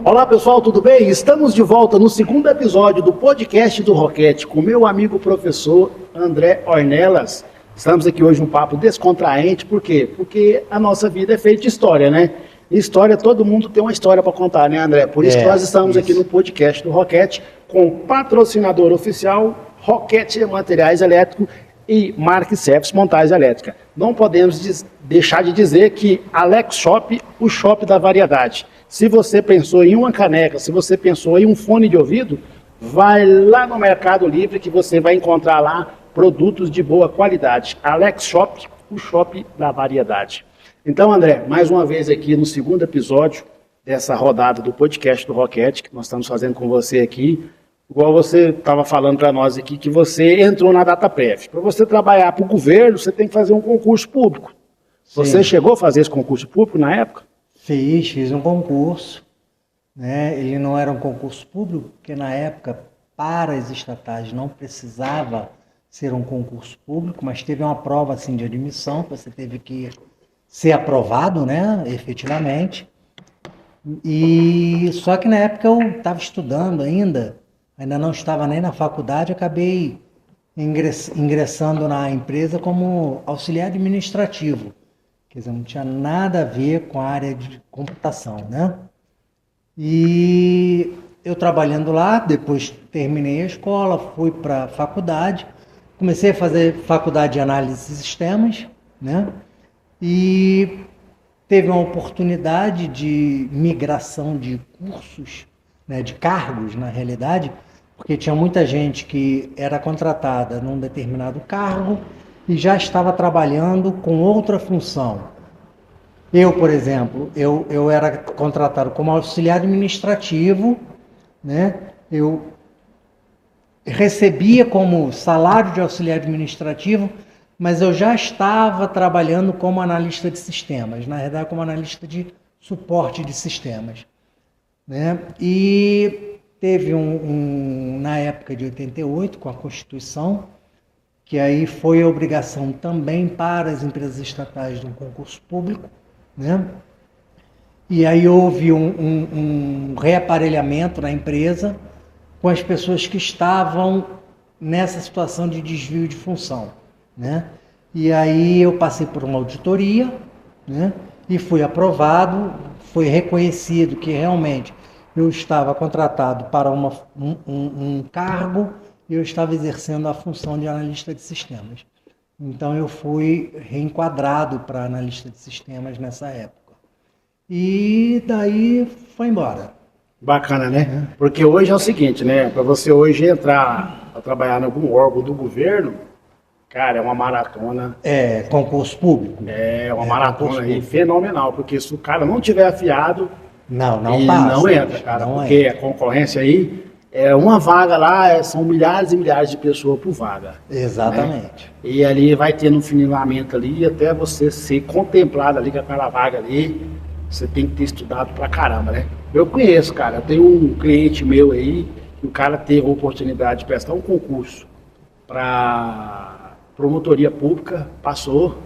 Olá pessoal, tudo bem? Estamos de volta no segundo episódio do podcast do Roquete com meu amigo professor André Ornelas. Estamos aqui hoje um papo descontraente, por quê? Porque a nossa vida é feita de história, né? História, todo mundo tem uma história para contar, né, André? Por isso que nós estamos aqui no podcast do Roquete com o patrocinador oficial Roquete Materiais Elétricos e Mark Service Montagem Elétrica. Não podemos deixar de dizer que Alex Shop, o shop da variedade. Se você pensou em uma caneca, se você pensou em um fone de ouvido, vai lá no Mercado Livre que você vai encontrar lá produtos de boa qualidade. Alex Shop, o shop da variedade. Então, André, mais uma vez aqui no segundo episódio dessa rodada do podcast do Roquete, que nós estamos fazendo com você aqui. Igual você estava falando para nós aqui, que você entrou na Dataprev. Para você trabalhar para o governo, você tem que fazer um concurso público. Sim. Você chegou a fazer esse concurso público na época? Fiz um concurso, né? Ele não era um concurso público, porque na época, para as estatais, não precisava ser um concurso público, mas teve uma prova assim, de admissão, que você teve que ser aprovado, né? Efetivamente. E só que na época eu estava estudando ainda não estava nem na faculdade, acabei ingressando na empresa como auxiliar administrativo. Quer dizer, não tinha nada a ver com a área de computação, né? E eu trabalhando lá, depois terminei a escola, fui para a faculdade, comecei a fazer faculdade de análise de sistemas, né? E teve uma oportunidade de migração de cursos, né, de cargos, na realidade, porque tinha muita gente que era contratada num determinado cargo e já estava trabalhando com outra função. Eu, por exemplo, eu era contratado como auxiliar administrativo, né? Eu recebia como salário de auxiliar administrativo, mas eu já estava trabalhando como analista de sistemas, na verdade como analista de suporte de sistemas, né? E teve na época de 88, com a Constituição, que aí foi obrigação também para as empresas estatais de um concurso público, né? E aí houve um reaparelhamento na empresa com as pessoas que estavam nessa situação de desvio de função, né? E aí eu passei por uma auditoria, né? E fui aprovado, foi reconhecido que realmente eu estava contratado para um cargo e eu estava exercendo a função de analista de sistemas. Então eu fui reenquadrado para analista de sistemas nessa época. E daí foi embora. Bacana, né? Porque hoje é o seguinte, né? Para você hoje entrar a trabalhar em algum órgão do governo, cara, é uma maratona. É, concurso público. É uma maratona aí fenomenal, porque se o cara não tiver afiado, não ele passa, não entra, cara, não porque entra. A concorrência aí é uma vaga lá, são milhares e milhares de pessoas por vaga. Exatamente. Né? E ali vai tendo um funilamento ali, até você ser contemplado ali com aquela vaga ali, você tem que ter estudado pra caramba, né? Eu conheço, cara, eu tenho um cliente meu aí, que o cara teve a oportunidade de prestar um concurso para promotoria pública, passou,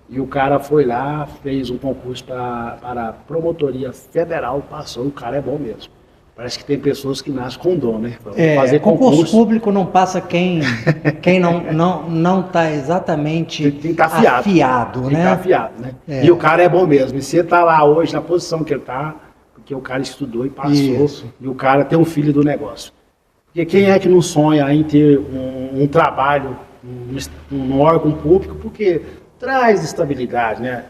e o cara foi lá, fez um concurso para promotoria federal, passou, o cara é bom mesmo. Parece que tem pessoas que nascem com dom, né? Fazer concurso público não passa quem não está exatamente tem que tá afiado, né? Tem que estar afiado, né? E o cara é bom mesmo. E você está lá hoje na posição que ele está, porque o cara estudou e passou, isso. E o cara tem um filho do negócio. Porque quem é que não sonha em ter um trabalho num órgão público? Porque traz estabilidade, né?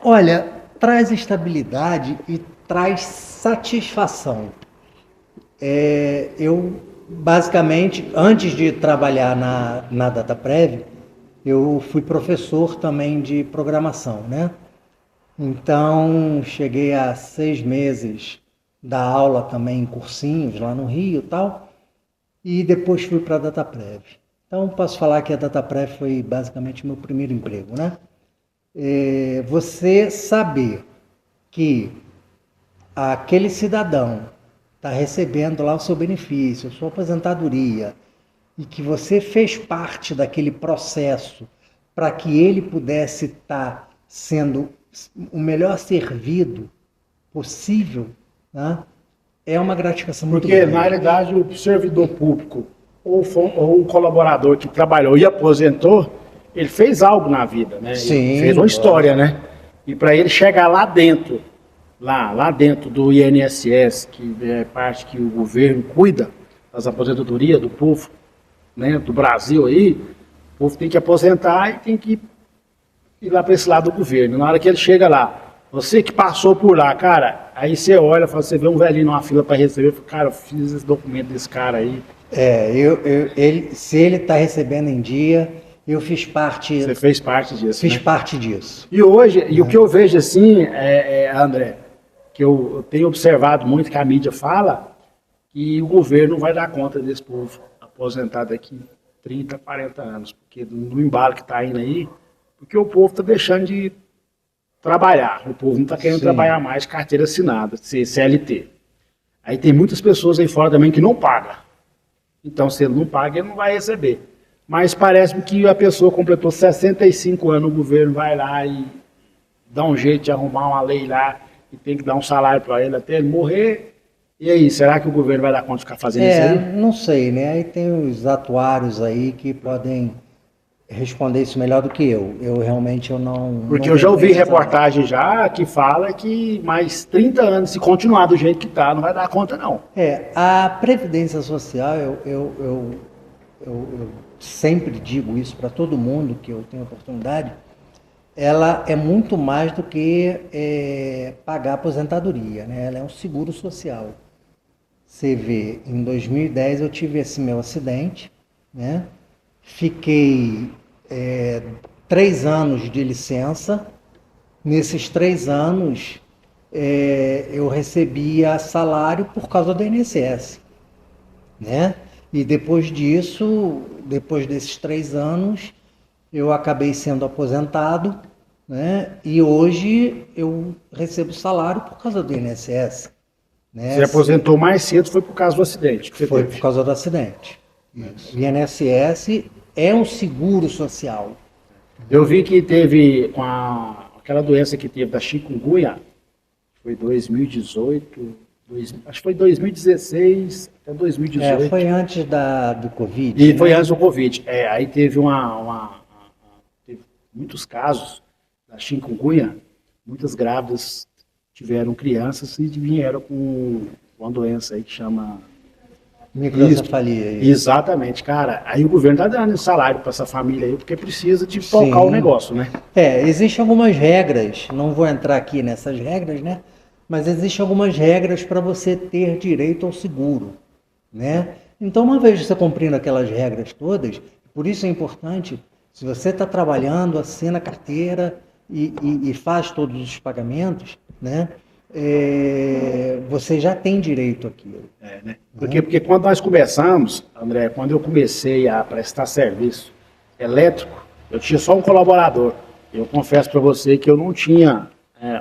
Olha, traz estabilidade e traz satisfação. Eu, basicamente, antes de trabalhar na Dataprev, eu fui professor também de programação, né? Então, cheguei a 6 meses da aula também em cursinhos lá no Rio e tal, e depois fui para a Dataprev. Então, posso falar que a Dataprev foi basicamente meu primeiro emprego, né? Você saber que aquele cidadão está recebendo lá o seu benefício, a sua aposentadoria, e que você fez parte daquele processo para que ele pudesse estar sendo o melhor servido possível, né? é uma gratificação muito Porque, grande. na realidade, o servidor público ou um colaborador que trabalhou e aposentou, ele fez algo na vida, né? Sim, Ele fez uma história, né? E para ele chegar lá dentro, lá dentro do INSS, que é parte que o governo cuida das aposentadorias do povo, né, do Brasil aí, o povo tem que aposentar e tem que ir lá para esse lado do governo. Na hora que ele chega lá, você que passou por lá, cara, aí você olha, você vê um velhinho numa fila para receber, fala, cara, eu fiz esse documento desse cara aí. Se ele está recebendo em dia, eu fiz parte. Você fez parte disso, Fiz né? parte disso. E hoje, e o que eu vejo assim, André, que eu tenho observado muito que a mídia fala, que o governo não vai dar conta desse povo aposentado daqui 30, 40 anos, porque no embalo que está indo aí, porque o povo está deixando de trabalhar, o povo não está querendo Sim. trabalhar mais carteira assinada, CLT. Aí tem muitas pessoas aí fora também que não pagam. Então, se ele não paga, ele não vai receber. Mas parece-me que a pessoa completou 65 anos, o governo vai lá e dá um jeito de arrumar uma lei lá e tem que dar um salário para ele até ele morrer. E aí, será que o governo vai dar conta de ficar fazendo isso aí? Não sei, né? Aí tem os atuários aí que podem responder isso melhor do que eu. Eu realmente não. Porque não eu já ouvi tenho essa- reportagem já que fala que mais 30 anos, se continuar do jeito que está, não vai dar conta não. A Previdência Social, eu sempre digo isso para todo mundo que eu tenho oportunidade, ela é muito mais do que pagar aposentadoria, né? Ela é um seguro social. Você vê, em 2010 eu tive esse meu acidente, né? Fiquei 3 anos de licença. Nesses 3 anos eu recebia salário por causa do INSS, né? E depois disso, depois desses 3 anos, eu acabei sendo aposentado, né? E hoje eu recebo salário por causa do INSS. Né? Você aposentou mais cedo, foi por causa do acidente que você Foi teve. por causa do acidente. O INSS é um seguro social. Eu vi que teve com aquela doença que teve da chikungunya, foi 2018, acho que foi 2016 até 2018. Foi antes do Covid. E né? foi antes do Covid. Aí teve teve muitos casos da chikungunya, muitas grávidas tiveram crianças e vieram com uma doença aí que chama... Microcefalia. Exatamente, cara. Aí o governo tá dando salário para essa família aí, porque precisa de tocar Sim. o negócio, né? Existem algumas regras, não vou entrar aqui nessas regras, né? Mas existem algumas regras para você ter direito ao seguro, né? Então, uma vez você cumprindo aquelas regras todas, por isso é importante, se você está trabalhando, assina a carteira e faz todos os pagamentos, né? Você já tem direito àquilo. Né? Porque quando nós começamos, André, quando eu comecei a prestar serviço elétrico, eu tinha só um colaborador. Eu confesso para você que eu não tinha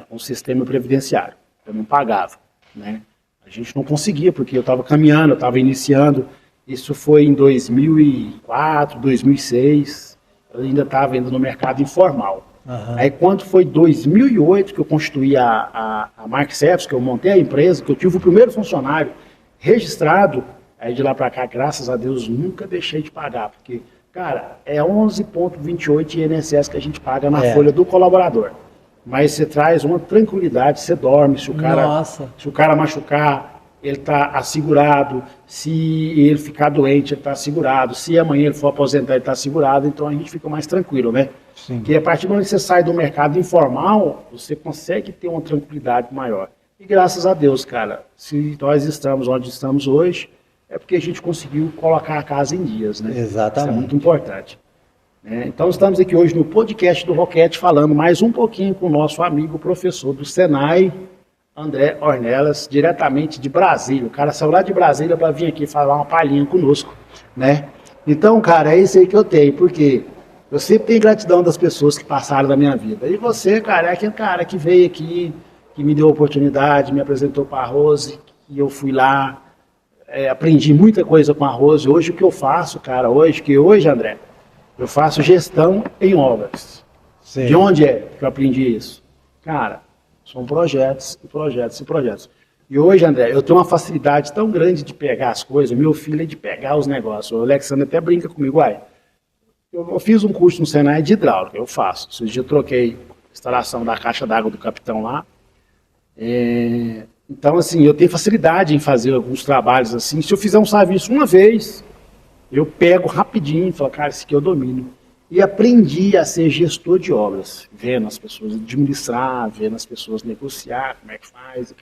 um sistema previdenciário. Eu não pagava, né? A gente não conseguia, porque eu estava caminhando, eu estava iniciando. Isso foi em 2004, 2006. Eu ainda estava indo no mercado informal. Uhum. Aí quando foi 2008 que eu constituí a Mark Service, que eu montei a empresa, que eu tive o primeiro funcionário registrado, aí de lá para cá, graças a Deus, nunca deixei de pagar, porque, cara, é 11,28 INSS que a gente paga na folha do colaborador. Mas você traz uma tranquilidade, você dorme, se o cara machucar, ele está assegurado, se ele ficar doente, ele está assegurado, se amanhã ele for aposentar, ele está assegurado, então a gente fica mais tranquilo, né? Sim. Porque a partir do momento que você sai do mercado informal, você consegue ter uma tranquilidade maior. E graças a Deus, cara, se nós estamos onde estamos hoje, é porque a gente conseguiu colocar a casa em dias, né? Exatamente. Isso é muito importante. Então estamos aqui hoje no podcast do Roquete, falando mais um pouquinho com o nosso amigo professor do Senai, André Ornelas, diretamente de Brasília. O cara saiu lá de Brasília para vir aqui falar uma palhinha conosco, né? Então, cara, é isso aí que eu tenho, porque eu sempre tenho gratidão das pessoas que passaram da minha vida. E você, cara, é aquele cara que veio aqui, que me deu a oportunidade, me apresentou para a Rose, e eu fui lá, aprendi muita coisa com a Rose. Hoje o que eu faço, cara, hoje, André, eu faço gestão em obras. Sim. De onde é que eu aprendi isso? Cara, são projetos e projetos e projetos. E hoje, André, eu tenho uma facilidade tão grande de pegar as coisas, meu filho é de pegar os negócios. O Alexandre até brinca comigo, uai, eu fiz um curso no Senai de hidráulica, eu faço. Esses dias eu troquei a instalação da caixa d'água do capitão lá. Então, assim, eu tenho facilidade em fazer alguns trabalhos assim. Se eu fizer um serviço uma vez, eu pego rapidinho e falo, cara, isso aqui eu domino. E aprendi a ser gestor de obras, vendo as pessoas administrar, vendo as pessoas negociar, como é que faz. E,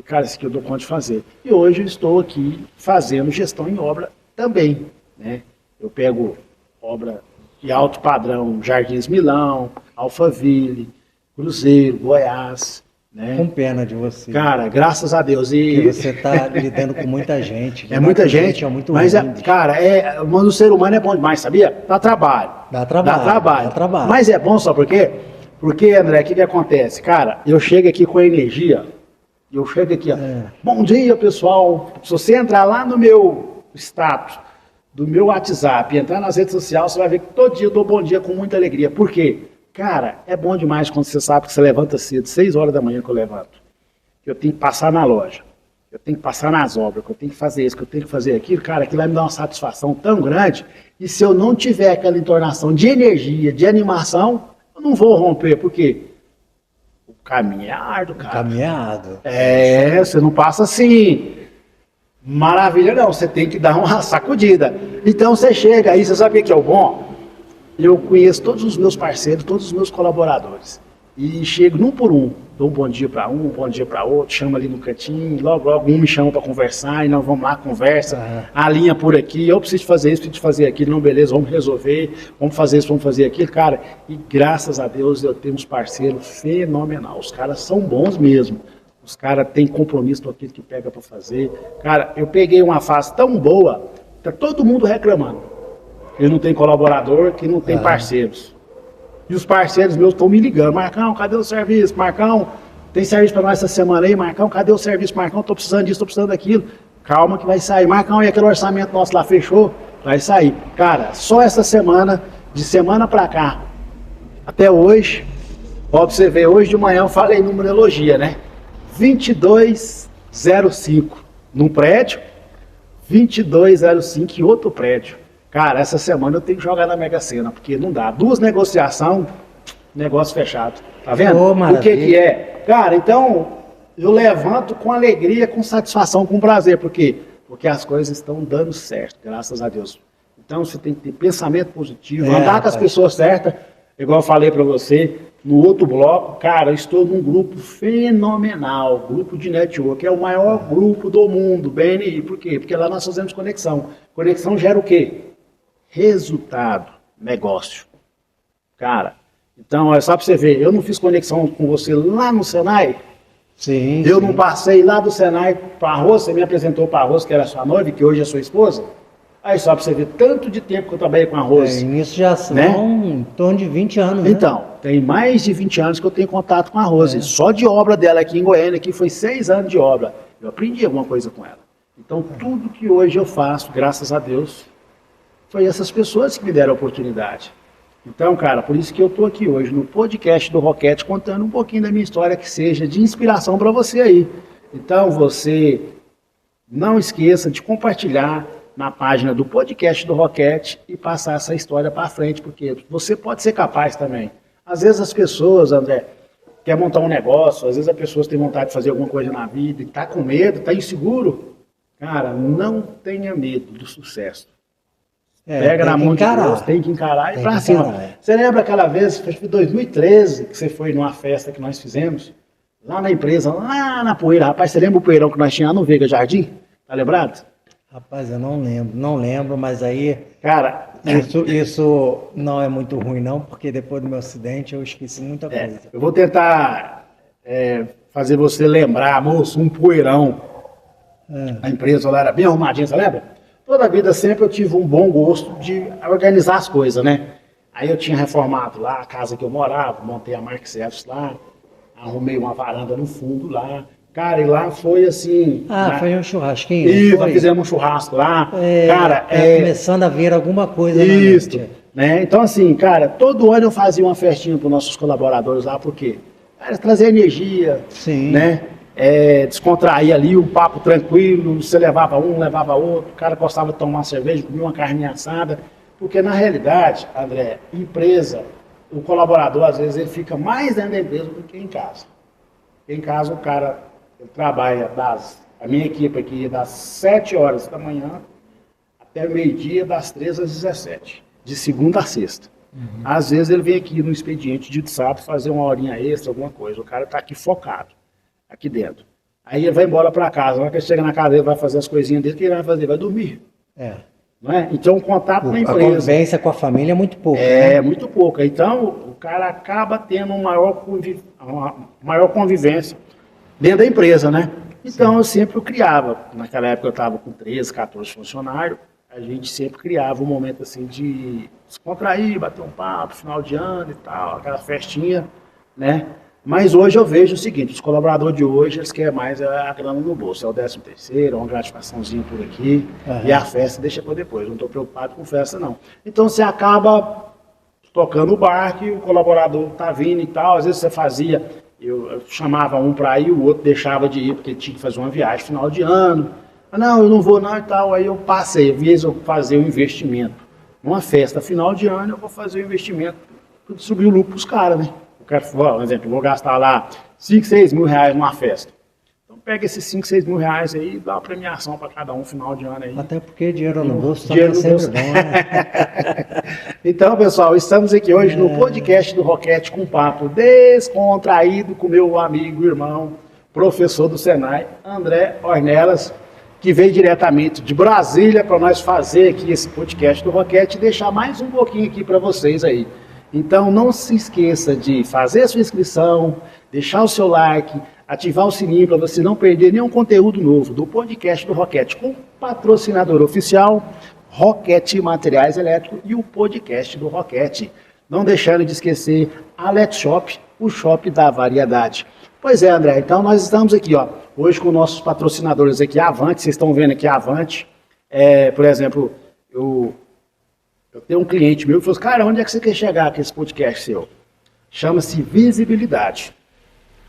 cara, isso aqui eu dou conta de fazer. E hoje eu estou aqui fazendo gestão em obra também, né? Eu pego obra de alto padrão, Jardins Milão, Alphaville, Cruzeiro, Goiás, né? Com pena de você. Cara, graças a Deus. Porque você está lidando com muita gente. É muita gente, é muito mas, ruim, cara, o ser humano é bom demais, sabia? Dá trabalho. Dá trabalho. Mas é bom, só por quê? Porque, André, o que acontece? Cara, eu chego aqui com energia, eu chego aqui, ó. Bom dia, pessoal. Se você entrar lá no meu status, do meu WhatsApp, entrar nas redes sociais, você vai ver que todo dia eu dou bom dia com muita alegria. Por quê? Cara, é bom demais quando você sabe que você levanta cedo, 6 horas da manhã que eu levanto. Eu tenho que passar na loja, eu tenho que passar nas obras, que eu tenho que fazer isso, que eu tenho que fazer aquilo. Cara, aquilo vai me dar uma satisfação tão grande. E se eu não tiver aquela entornação de energia, de animação, eu não vou romper. Por quê? O caminho é árduo, cara. Caminhado. Você não passa assim, maravilha não, você tem que dar uma sacudida. Então você chega aí, você sabe o que é o bom? Eu conheço todos os meus parceiros, todos os meus colaboradores. E chego um por um, dou um bom dia para um bom dia para outro, chamo ali no cantinho, logo um me chama para conversar, e nós vamos lá, conversa, alinha por aqui, eu preciso fazer isso, preciso fazer aquilo, não, beleza, vamos resolver, vamos fazer isso, vamos fazer aquilo, cara. E graças a Deus eu tenho uns parceiros fenomenais, os caras são bons mesmo. Os caras têm compromisso com aquilo que pega para fazer. Cara, eu peguei uma fase tão boa, tá todo mundo reclamando. Que não tem colaborador, que não tem parceiros. E os parceiros meus estão me ligando. Marcão, cadê o serviço? Marcão, tem serviço para nós essa semana aí? Marcão, cadê o serviço? Marcão, tô precisando disso, tô precisando daquilo. Calma que vai sair. Marcão, e aquele orçamento nosso lá fechou? Vai sair. Cara, só essa semana, de semana para cá, até hoje, pode você ver, hoje de manhã eu falei numerologia, né? 2205 num prédio, 2205 em outro prédio. Cara, essa semana eu tenho que jogar na Mega Sena, porque não dá. 2 negociações, negócio fechado. Tá vendo? O que é? Cara, então, eu levanto com alegria, com satisfação, com prazer. Por quê? Porque as coisas estão dando certo, graças a Deus. Então, você tem que ter pensamento positivo, andar com as pessoas certas. Igual eu falei para você, no outro bloco, cara, eu estou num grupo fenomenal, grupo de network, é o maior grupo do mundo, BNI. Por quê? Porque lá nós fazemos conexão. Conexão gera o quê? Resultado, negócio. Cara, então é só para você ver, eu não fiz conexão com você lá no Senai, eu não passei lá do Senai para a Rose, você me apresentou para a Rose, que era sua noiva, que hoje é sua esposa. Aí só para você ver, tanto de tempo que eu trabalhei com a Rose. Isso já são em torno de 20 anos, né? Então, tem mais de 20 anos que eu tenho contato com a Rose. Só de obra dela aqui em Goiânia, que foi 6 anos de obra. Eu aprendi alguma coisa com ela. Então, tudo que hoje eu faço, graças a Deus, foi essas pessoas que me deram a oportunidade. Então, cara, por isso que eu estou aqui hoje no podcast do Roquete, contando um pouquinho da minha história que seja de inspiração para você aí. Então, você não esqueça de compartilhar na página do podcast do Roquete e passar essa história para frente, porque você pode ser capaz também. Às vezes as pessoas, André, querem montar um negócio, às vezes as pessoas têm vontade de fazer alguma coisa na vida e está com medo, está inseguro. Cara, não tenha medo do sucesso. Pega na mão de Deus, tem que encarar e pra cima. Você lembra aquela vez, foi em 2013, que você foi numa festa que nós fizemos, lá na empresa, lá na Poeira. Rapaz, você lembra o poeirão que nós tínhamos lá no Veiga Jardim? Tá lembrado? Rapaz, eu não lembro, mas aí... Cara... Isso não é muito ruim não, porque depois do meu acidente eu esqueci muita coisa. Eu vou tentar fazer você lembrar, moço, um poeirão. A empresa lá era bem arrumadinha, você lembra? Toda a vida sempre eu tive um bom gosto de organizar as coisas, né? Aí eu tinha reformado lá a casa que eu morava, montei a Marques Elvis lá, arrumei uma varanda no fundo lá. Cara, e lá foi assim... foi um churrasquinho? Isso, nós fizemos um churrasco lá. Cara, começando a ver alguma coisa isso, né? Então assim, cara, todo ano eu fazia uma festinha para os nossos colaboradores lá, porque era trazer energia, né? descontrair ali, o papo tranquilo, você levava um, levava outro, o cara gostava de tomar uma cerveja, comer uma carne assada, porque na realidade, André, empresa, o colaborador às vezes ele fica mais dentro da empresa do que em casa. Em casa o cara ele trabalha a minha equipe aqui das 7 horas da manhã até meio-dia, das 13 às 17, de segunda a sexta. Às vezes ele vem aqui no expediente de sábado fazer uma horinha extra, alguma coisa, o cara está aqui focado, aqui dentro. Aí ele vai embora para casa, na hora que ele chega na casa ele vai fazer as coisinhas dele, o que ele vai fazer? Vai dormir. Não é? Então o contato na empresa... A convivência com a família é muito pouca. Muito pouca. Então o cara acaba tendo uma maior convivência dentro da empresa, né? Então eu sempre criava, naquela época eu estava com 13, 14 funcionários, a gente sempre criava um momento assim de descontrair, bater um papo, final de ano e tal, aquela festinha, né? Mas hoje eu vejo o seguinte, os colaboradores de hoje, eles querem mais a grana no bolso, é o 13º, uma gratificaçãozinha por aqui, e a festa deixa para depois, não estou preocupado com festa não. Então você acaba tocando o barco e o colaborador tá vindo e tal, às vezes você fazia, eu chamava um para ir, o outro deixava de ir, porque tinha que fazer uma viagem final de ano, não, eu não vou não e tal, aí eu passei, às vezes eu fazia um investimento, numa festa final de ano eu vou fazer um investimento para distribuir o lucro para os caras, né? Eu quero, por exemplo, eu vou gastar lá 5, 6 mil reais numa festa. Então pega esses 5, 6 mil reais aí e dá uma premiação para cada um final de ano aí. Até porque dinheiro no bolso também é sempre bom, né? Então, pessoal, estamos aqui hoje no podcast do Roquete com um papo descontraído com meu amigo, irmão, professor do Senai, André Ornelas, que veio diretamente de Brasília para nós fazer aqui esse podcast do Roquete e deixar mais um pouquinho aqui para vocês aí. Então não se esqueça de fazer a sua inscrição, deixar o seu like, ativar o sininho para você não perder nenhum conteúdo novo do podcast do Roquete com patrocinador oficial, Roquete Materiais Elétricos e o podcast do Roquete. Não deixando de esquecer Alex Shop, o shop da variedade. Pois é, André, então nós estamos aqui, ó, hoje com nossos patrocinadores aqui, Avante, vocês estão vendo aqui a Avante. Por exemplo, eu tenho um cliente meu que falou assim, cara, onde é que você quer chegar com esse podcast seu? Chama-se visibilidade.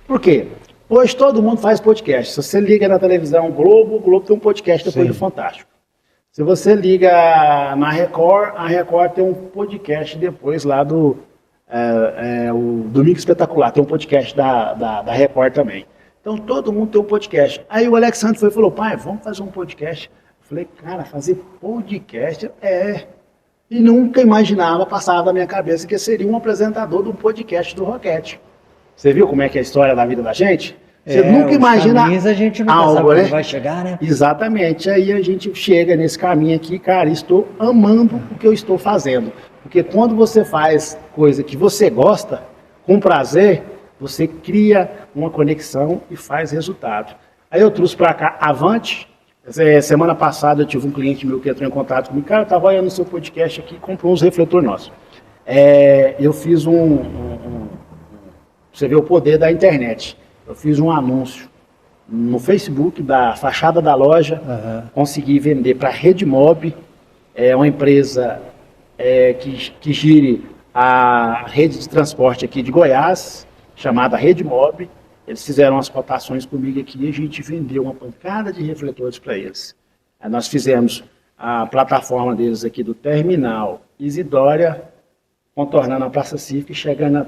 Por quê? Hoje todo mundo faz podcast. Se você liga na televisão o Globo tem um podcast depois do Fantástico. Se você liga na Record, a Record tem um podcast depois lá do o Domingo Espetacular, tem um podcast da Record também. Então todo mundo tem um podcast. Aí o Alexandre foi e falou, pai, vamos fazer um podcast. Eu falei, cara, fazer podcast E nunca imaginava, passava na minha cabeça que eu seria um apresentador de um podcast do Roquete. Você viu como é que é a história da vida da gente? Você nunca imagina a gente não algo, sabe né? vai chegar, né? Exatamente. Aí a gente chega nesse caminho aqui, cara, estou amando o que eu estou fazendo. Porque quando você faz coisa que você gosta, com prazer, você cria uma conexão e faz resultado. Aí eu trouxe para cá Avante. Semana passada eu tive um cliente meu que entrou em contato comigo, cara, eu estava olhando o seu podcast aqui, comprou uns refletores nossos. Eu fiz você vê o poder da internet, eu fiz um anúncio no Facebook da fachada da loja, consegui vender para a Redmob, uma empresa que gire a rede de transporte aqui de Goiás, chamada Redmob. Eles fizeram as cotações comigo aqui e a gente vendeu uma pancada de refletores para eles. Aí nós fizemos a plataforma deles aqui do terminal Isidória, contornando a Praça Cívica e chegando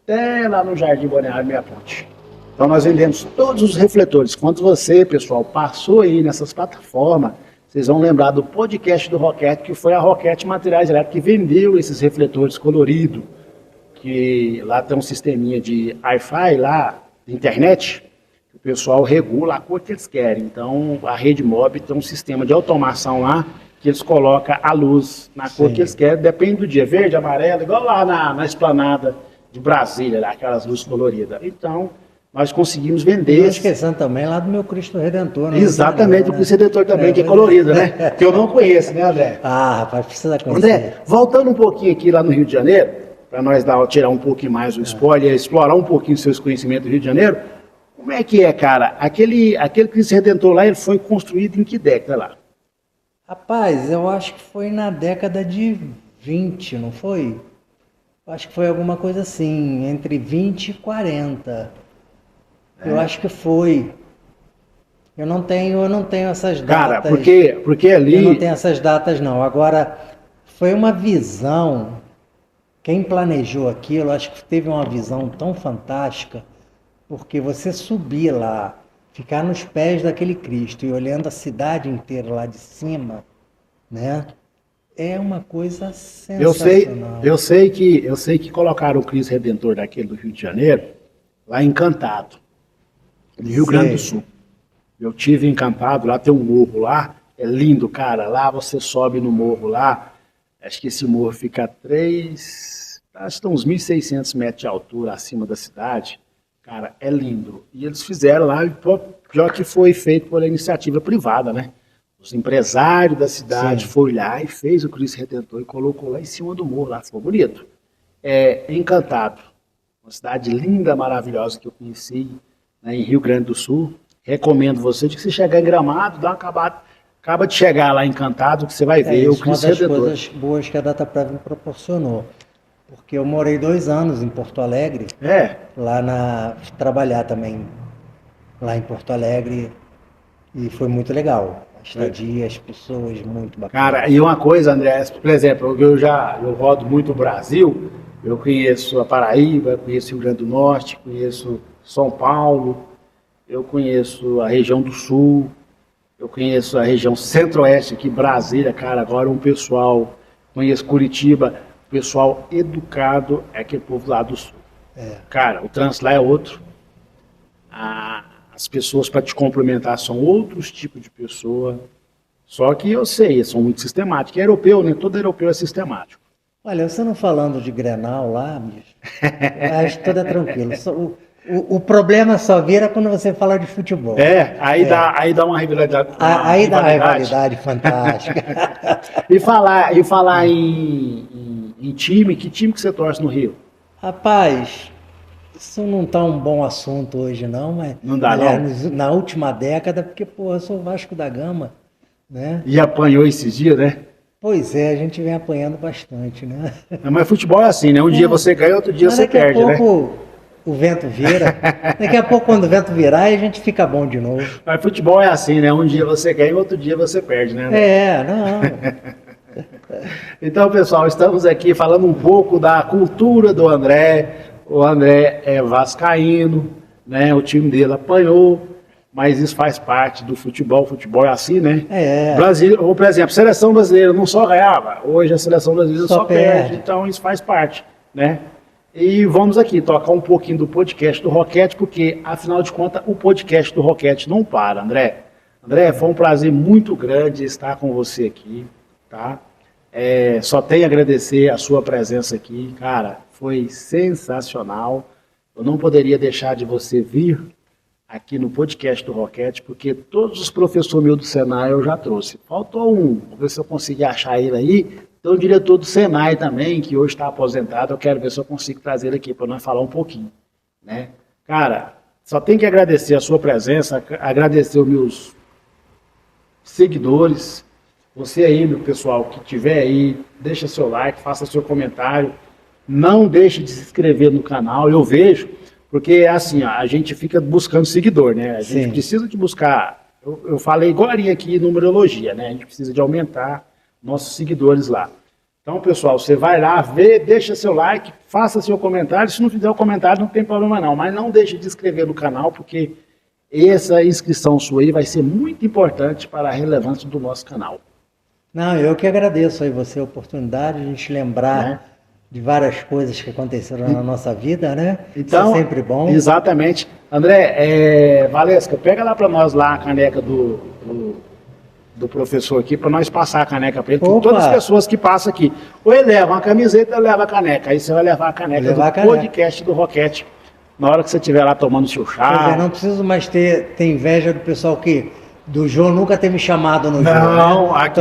até lá no Jardim Balneário Meia Ponte. Então nós vendemos todos os refletores. Quando você, pessoal, passou aí nessas plataformas, vocês vão lembrar do podcast do Roquete, que foi a Roquete Materiais Elétricos que vendeu esses refletores coloridos, que lá tem um sisteminha de Wi-Fi lá, internet, o pessoal regula a cor que eles querem. Então, a Redmob tem um sistema de automação lá, que eles colocam a luz na cor que eles querem, depende do dia, verde, amarelo, igual lá na esplanada de Brasília, lá, aquelas luzes coloridas. Então, nós conseguimos vender... Não esquecendo também lá do meu Cristo Redentor. Né? Exatamente, o Cristo Redentor também, que é colorido, né? Que eu não conheço, né, André? Rapaz, precisa conhecer. André, voltando um pouquinho aqui lá no Rio de Janeiro, para nós tirar um pouquinho mais o spoiler, explorar um pouquinho os seus conhecimentos do Rio de Janeiro, como é que é, cara? Aquele Cristo Redentor lá, ele foi construído em que década lá? Rapaz, eu acho que foi na década de 20, não foi? Acho que foi alguma coisa assim, entre 20 e 40. Eu acho que foi. Eu não tenho essas datas. Cara, porque ali... Eu não tenho essas datas, não. Agora, foi uma visão. Quem planejou aquilo, acho que teve uma visão tão fantástica, porque você subir lá, ficar nos pés daquele Cristo e olhando a cidade inteira lá de cima, né? É uma coisa sensacional. Eu sei que colocaram o Cristo Redentor daquele do Rio de Janeiro lá em Encantado, no Rio Grande do Sul. Eu tive em Encantado, lá tem um morro lá, é lindo, cara. Lá você sobe no morro lá, acho que esse morro fica acho que uns 1.600 metros de altura acima da cidade. Cara, é lindo. E eles fizeram lá, pior que foi feito por iniciativa privada, né? Os empresários da cidade foram lá e fez o Cristo Redentor e colocou lá em cima do morro, lá ficou bonito. Encantado, uma cidade linda, maravilhosa que eu conheci, né, em Rio Grande do Sul. Recomendo você, que você chegar em Gramado, acaba de chegar lá Encantado, que você vai ver o Cristo Redentor. Uma das coisas boas que a DataPrev me proporcionou, porque eu morei 2 anos em Porto Alegre, trabalhar também lá em Porto Alegre, e foi muito legal. A estadia, as pessoas, muito bacanas. Cara, e uma coisa, André, por exemplo, eu rodo muito o Brasil, eu conheço a Paraíba, conheço o Rio Grande do Norte, conheço São Paulo, eu conheço a região do Sul, eu conheço a região Centro-Oeste aqui, Brasília, cara, agora conheço Curitiba, o pessoal educado é aquele povo lá do Sul. Cara, o trânsito lá é outro, as pessoas para te cumprimentar são outros tipos de pessoa, só que eu sei, são muito sistemáticos. É europeu, né? Todo europeu é sistemático. Olha, você não falando de Grenal lá, bicho, eu acho que tudo é tranquilo. O problema só vira quando você fala de futebol. Aí dá uma rivalidade. Aí dá uma rivalidade fantástica. E falar em time, que time que você torce no Rio? Rapaz, isso não está um bom assunto hoje não, mas não dá, não. Na última década, porque eu sou Vasco da Gama, né? E apanhou esses dias, né? Pois é, a gente vem apanhando bastante, né? Mas futebol é assim, né? Um dia você ganha, outro dia você perde, né? O vento vira. Daqui a pouco, quando o vento virar, a gente fica bom de novo. Mas futebol é assim, né? Um dia você ganha, outro dia você perde, né? Não. Então, pessoal, estamos aqui falando um pouco da cultura do André. O André é vascaíno, né? O time dele apanhou, mas isso faz parte do futebol. O futebol é assim, né? Brasil, ou, por exemplo, a seleção brasileira não só ganhava, hoje a seleção brasileira só perde. Então isso faz parte, né? E vamos aqui tocar um pouquinho do podcast do Roquete, porque, afinal de contas, o podcast do Roquete não para, André. André, foi um prazer muito grande estar com você aqui, tá? Só tenho a agradecer a sua presença aqui, cara, foi sensacional. Eu não poderia deixar de você vir aqui no podcast do Roquete, porque todos os professores meus do Senai eu já trouxe. Faltou um, vou ver se eu conseguir achar ele aí. Tem o diretor do Senai também, que hoje está aposentado, eu quero ver se eu consigo trazer ele aqui para nós falar um pouquinho, né? Cara, só tenho que agradecer a sua presença, agradecer os meus seguidores, você aí, meu pessoal, que estiver aí, deixa seu like, faça seu comentário, não deixe de se inscrever no canal, eu vejo, porque assim, a gente fica buscando seguidor, né? A gente precisa de buscar, eu falei igual aqui em numerologia, né? A gente precisa de aumentar nossos seguidores lá. Então, pessoal, você vai lá, vê, deixa seu like, faça seu comentário. Se não fizer o comentário, não tem problema não. Mas não deixe de inscrever no canal, porque essa inscrição sua aí vai ser muito importante para a relevância do nosso canal. Não, eu que agradeço aí você a oportunidade de a gente lembrar de várias coisas que aconteceram na nossa vida, né? Então, isso é sempre bom. Exatamente. André, Valesca, pega lá para nós lá a caneca do professor aqui, para nós passar a caneca para ele, porque todas as pessoas que passam aqui, ou ele leva uma camiseta, ou leva a caneca, aí você vai levar a caneca podcast do Roquete, na hora que você estiver lá tomando seu chá. Não preciso mais ter inveja do pessoal do João nunca ter me chamado no jogo. Não, né? aqui,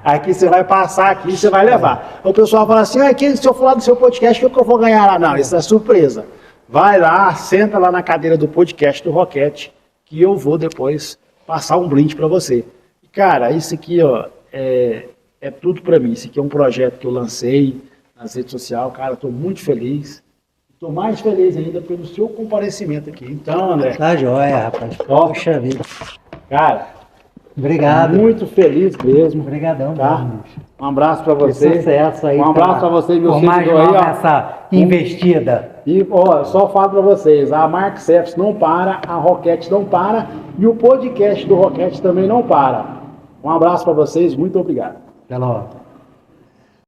aqui você vai passar aqui e você vai levar. O pessoal fala assim, se eu falar do seu podcast, o que eu vou ganhar lá? Não, isso é surpresa. Vai lá, senta lá na cadeira do podcast do Roquete, que eu vou depois passar um brinde para você. Cara, isso aqui é tudo para mim. Isso aqui é um projeto que eu lancei nas redes sociais. Cara, estou muito feliz. Estou mais feliz ainda pelo seu comparecimento aqui. Então, André, Tá joia, rapaz. Poxa vida. cara, Obrigado. muito feliz mesmo. Obrigadão, Tá? mesmo, bicho. Um abraço para Que você. sucesso aí. Um abraço para você, meu por mais seguidor aí, nova ó. essa investida. E, ó, só falo para vocês, a Mark Cephs não para, a Roquete não para e o podcast do Roquete também não para. Um abraço para vocês, muito obrigado. Até logo.